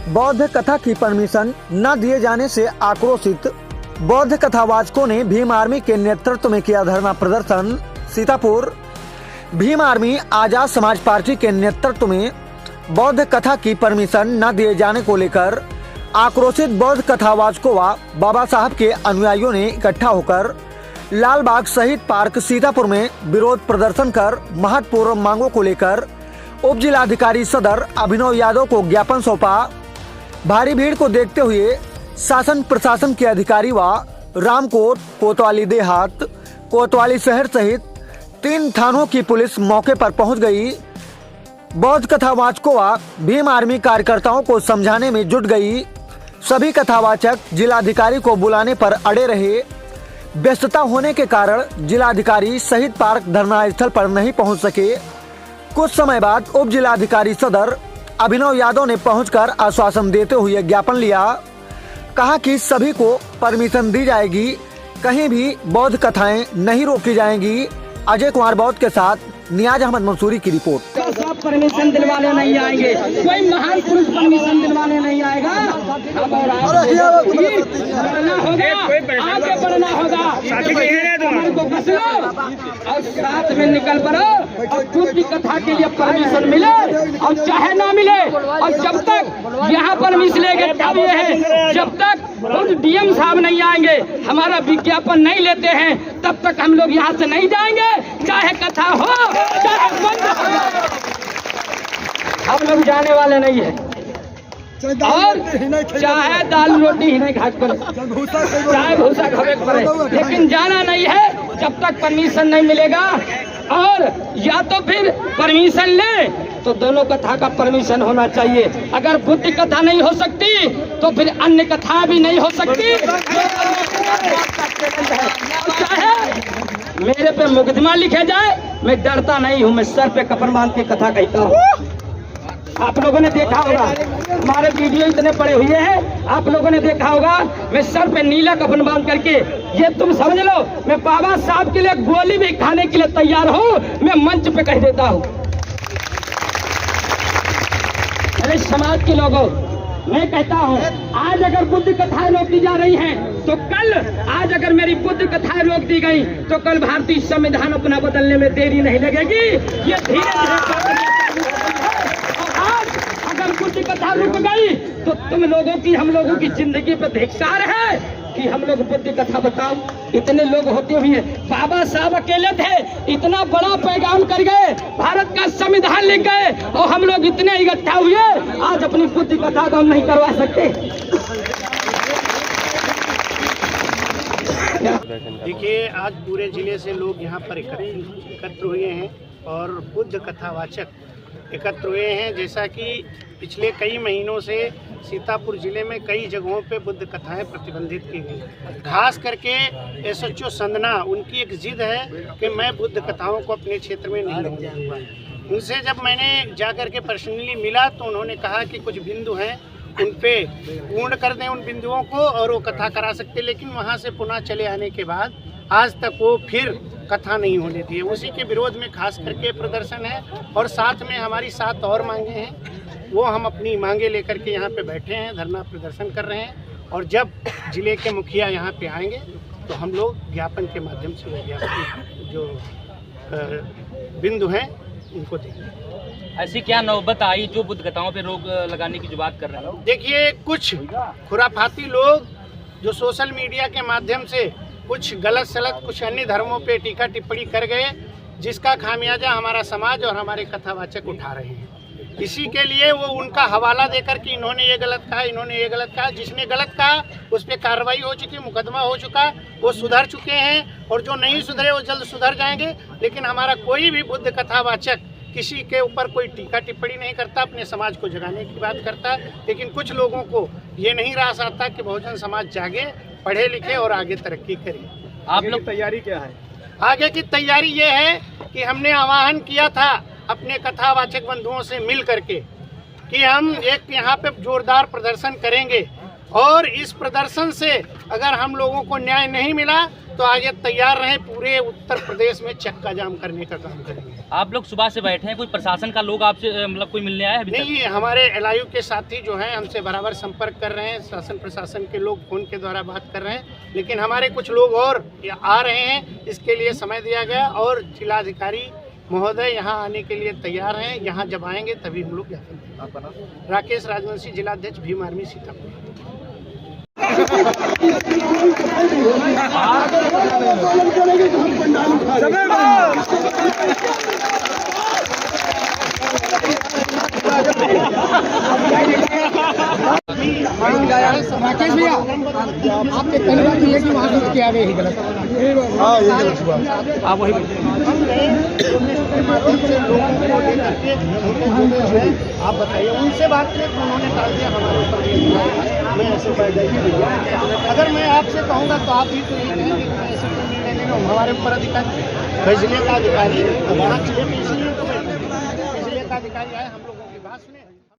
बौद्ध कथा की परमिशन न दिए जाने से आक्रोशित बौद्ध कथावाचकों ने भीम आर्मी के नेतृत्व में किया धरना प्रदर्शन। सीतापुर। भीम आर्मी आजाद समाज पार्टी के नेतृत्व में बौद्ध कथा की परमिशन न दिए जाने को लेकर आक्रोशित बौद्ध कथावाचकों व बाबा साहब के अनुयायियों ने इकट्ठा होकर लालबाग शहीद पार्क सीतापुर में विरोध प्रदर्शन कर महत्वपूर्ण मांगों को लेकर उप जिलाधिकारी सदर अभिनव यादव को ज्ञापन सौंपा। भारी भीड़ को देखते हुए शासन प्रशासन के अधिकारी व रामकोट, कोतवाली देहात, कोतवाली शहर सहित 3 थानों की पुलिस मौके पर पहुंच गई। बौद्ध कथावाचकों व भीम आर्मी कार्यकर्ताओं को समझाने में जुट गई। सभी कथावाचक जिलाधिकारी को बुलाने पर अड़े रहे। व्यस्तता होने के कारण जिलाधिकारी शहीद पार्क धरना स्थल पर नहीं पहुंच सके। कुछ समय बाद उप जिलाधिकारी सदर अभिनव यादव ने पहुंचकर आश्वासन देते हुए ज्ञापन लिया। कहा कि सभी को परमिशन दी जाएगी, कहीं भी बौद्ध कथाएं नहीं रोकी जाएंगी। अजय कुमार बौद्ध के साथ नियाज अहमद मंसूरी की रिपोर्ट। सब परमिशन दिलवाने नहीं आएंगे, कोई महान पुरुष परमिशन दिलवाने नहीं आएगा। बढ़ना होगा, आगे बढ़ना होगा, को कस लो और साथ में निकल पड़ो और बुद्ध कथा के लिए परमिशन मिले और चाहे ना मिले। और जब तक यहाँ पर मिसलेंगे तब ये है, जब तक डीएम साहब नहीं आएंगे, हमारा विज्ञापन नहीं लेते हैं, तब तक हम लोग यहाँ से नहीं जाएंगे, चाहे कथा हो चाहे बंद हो। हम लोग जाने वाले नहीं है और चाहे दाल रोटी ही नहीं घाट पर, चाहे भूसा खावे पड़े, लेकिन जाना नहीं है जब तक परमिशन नहीं मिलेगा। और या तो फिर परमिशन ले तो दोनों कथा का परमिशन होना चाहिए। अगर बुद्ध कथा नहीं हो सकती तो फिर अन्य कथा भी नहीं हो सकती। चाहे मेरे पे मुकदमा लिखे जाए, मैं डरता नहीं हूँ, मैं सर पे कफन बांध के कथा कहता हूँ। आप लोगों ने देखा होगा, हमारे वीडियो इतने पड़े हुए हैं, आप लोगों ने देखा होगा, मैं सर पे नीला कफन बांध करके, ये तुम समझ लो मैं बाबा साहब के लिए गोली भी खाने के लिए तैयार हूँ, मैं मंच पे कह देता हूँ। अरे समाज के लोगों, मैं कहता हूँ आज अगर बुद्ध कथाएं रोकी जा रही हैं तो कल, आज अगर मेरी बुद्ध कथाएं रोक दी गई तो कल भारतीय संविधान अपना बदलने में देरी नहीं लगेगी। ये धीरे बुद्ध कथा रुक गई तो तुम लोगों की, हम लोगों की जिंदगी पे धिक्कार है कि हम लोग बुद्ध कथा बताओ। इतने लोग होते हुए बाबा साहब अकेले थे, इतना बड़ा पैगाम कर गए, भारत का संविधान लिख गए, और हम लोग इतने इकट्ठा हुए, आज अपनी बुद्ध कथा को हम नहीं करवा सकते। देखिए, आज पूरे जिले से लोग यहाँ पर एकत्र हुए हैं और बुद्ध कथावाचक एकत्र हुए हैं। जैसा कि पिछले कई महीनों से सीतापुर जिले में कई जगहों पे बुद्ध कथाएं प्रतिबंधित की गई। खास करके एसएचओ संदना, उनकी एक जिद है कि मैं बुद्ध कथाओं को अपने क्षेत्र में नहीं होने दूंगा। उनसे जब मैंने जाकर के पर्सनली मिला तो उन्होंने कहा कि कुछ बिंदु हैं उन पे पूर्ण कर दें उन बिंदुओं को और वो कथा करा सकते, लेकिन वहाँ से पुनः चले आने के बाद आज तक वो फिर कथा नहीं होने दी है। उसी के विरोध में खास करके प्रदर्शन है और साथ में हमारी 7 और मांगे हैं, वो हम अपनी मांगे लेकर के यहाँ पे बैठे हैं, धरना प्रदर्शन कर रहे हैं। और जब जिले के मुखिया यहाँ पे आएंगे तो हम लोग ज्ञापन के माध्यम से वो ज्ञापन जो बिंदु हैं उनको देंगे। ऐसी क्या नौबत आई जो बुद्ध कथाओं पे रोक लगाने की जो बात कर रहे हैं? देखिए, कुछ खुराफाती लोग जो सोशल मीडिया के माध्यम से कुछ गलत सलत कुछ अन्य धर्मों पे टीका टिप्पणी कर गए, जिसका खामियाजा हमारा समाज और हमारे कथावाचक उठा रहे हैं। इसी के लिए वो उनका हवाला देकर कि इन्होंने ये गलत कहा, इन्होंने ये गलत कहा। जिसने गलत कहा उस पर कार्रवाई हो चुकी, मुकदमा हो चुका, वो सुधर चुके हैं, और जो नहीं सुधरे वो जल्द सुधर जाएंगे। लेकिन हमारा कोई भी बुद्ध कथावाचक किसी के ऊपर कोई टीका टिप्पणी नहीं करता, अपने समाज को जगाने की बात करता। लेकिन कुछ लोगों को ये नहीं रास आता कि बहुजन समाज जागे, पढ़े लिखे और आगे तरक्की करे। आप लोग तैयारी क्या है? आगे की तैयारी ये है कि हमने आह्वान किया था अपने कथावाचक बंधुओं से मिल करके कि हम एक यहाँ पे जोरदार प्रदर्शन करेंगे, और इस प्रदर्शन से अगर हम लोगों को न्याय नहीं मिला तो आगे तैयार रहें, पूरे उत्तर प्रदेश में चक्का जाम करने का काम करेंगे। आप लोग सुबह से बैठे हैं, कोई प्रशासन का लोग आपसे मतलब कोई मिलने आया है अभी तक? नहीं, हमारे एलआईयू के साथी जो हैं हमसे बराबर संपर्क कर रहे हैं, शासन प्रशासन के लोग फोन के द्वारा बात कर रहे हैं, लेकिन हमारे कुछ लोग और आ रहे हैं, इसके लिए समय दिया गया और जिलाधिकारी महोदय यहाँ आने के लिए तैयार हैं। यहाँ जब आएंगे तभी हम लोग जाएंगे। राकेश राजवंशी, जिलाध्यक्ष भीम आर्मी सीतापुर। राकेश भैया, आपने पहली बात ये कि वहाँ से क्या गए गलत? हाँ, ये गलत हुआ। आप वही आप बताइए, उनसे बात किए तो उन्होंने टाल दिया, हमारे ऊपर मैं ऐसे अगर मैं आपसे कहूँगा तो आप ही तो यही कहेंगे कि मैं ऐसे कोई निर्णय ले रहा हूँ। हमारे ऊपर अधिकारी जिले का अधिकारी यहाँ जिले में इसलिए बिजली का अधिकारी आए, हम लोगों की बात सुने।